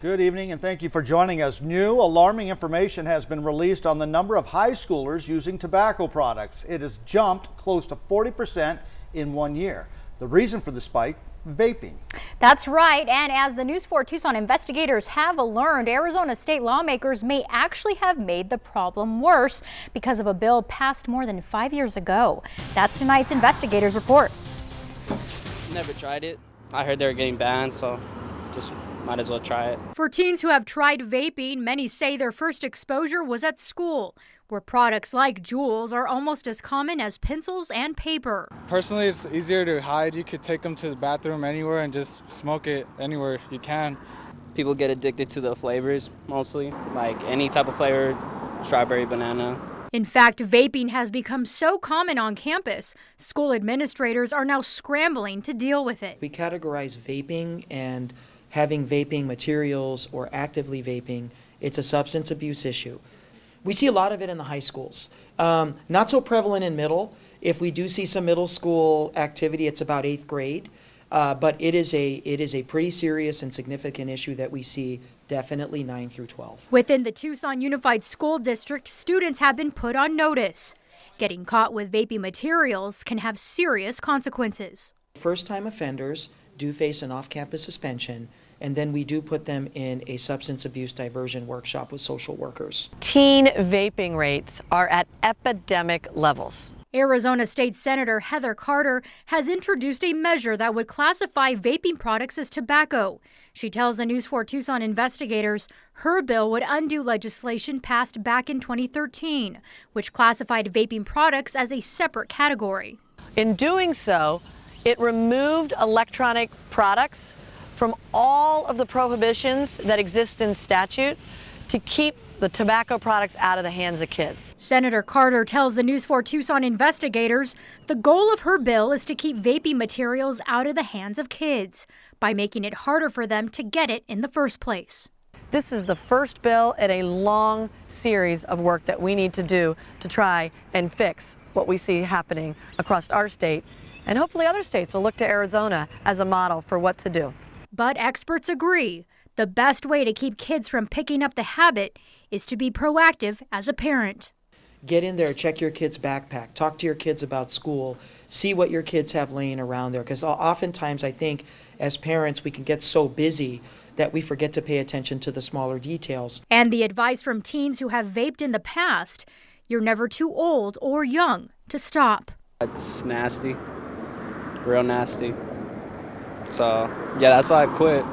Good evening and thank you for joining us. New alarming information has been released on the number of high schoolers using tobacco products. It has jumped close to 40% in 1 year. The reason for the spike? Vaping. That's right, and as the N4T Tucson investigators have learned, Arizona state lawmakers may actually have made the problem worse because of a bill passed more than 5 years ago. That's tonight's investigators report. Never tried it. I heard they were getting banned, so just might as well try it. For teens who have tried vaping, many say their first exposure was at school, where products like Juuls are almost as common as pencils and paper. Personally, it's easier to hide. You could take them to the bathroom anywhere and just smoke it anywhere you can. People get addicted to the flavors mostly, like any type of flavor, strawberry, banana. In fact, vaping has become so common on campus, school administrators are now scrambling to deal with it. We categorize vaping and having vaping materials or actively vaping. It's a substance abuse issue. We see a lot of it in the high schools. Not so prevalent in middle. If we do see some middle school activity, it's about 8th grade. But it is a pretty serious and significant issue that we see definitely 9 through 12. Within the Tucson Unified School District, students have been put on notice. Getting caught with vaping materials can have serious consequences. First-time offenders do face an off-campus suspension, and then we do put them in a substance abuse diversion workshop with social workers. Teen vaping rates are at epidemic levels. Arizona State Senator Heather Carter has introduced a measure that would classify vaping products as tobacco. She tells the N4 Tucson investigators her bill would undo legislation passed back in 2013, which classified vaping products as a separate category. In doing so, it removed electronic products from all of the prohibitions that exist in statute to keep the tobacco products out of the hands of kids. Senator Carter tells the N4 Tucson investigators the goal of her bill is to keep vaping materials out of the hands of kids by making it harder for them to get it in the first place. This is the first bill in a long series of work that we need to do to try and fix what we see happening across our state, and hopefully other states will look to Arizona as a model for what to do. But experts agree the best way to keep kids from picking up the habit is to be proactive as a parent. Get in there, check your kid's backpack, talk to your kids about school, see what your kids have laying around there. Because oftentimes I think as parents we can get so busy that we forget to pay attention to the smaller details. And the advice from teens who have vaped in the past, you're never too old or young to stop. It's nasty, real nasty. So yeah, that's why I quit.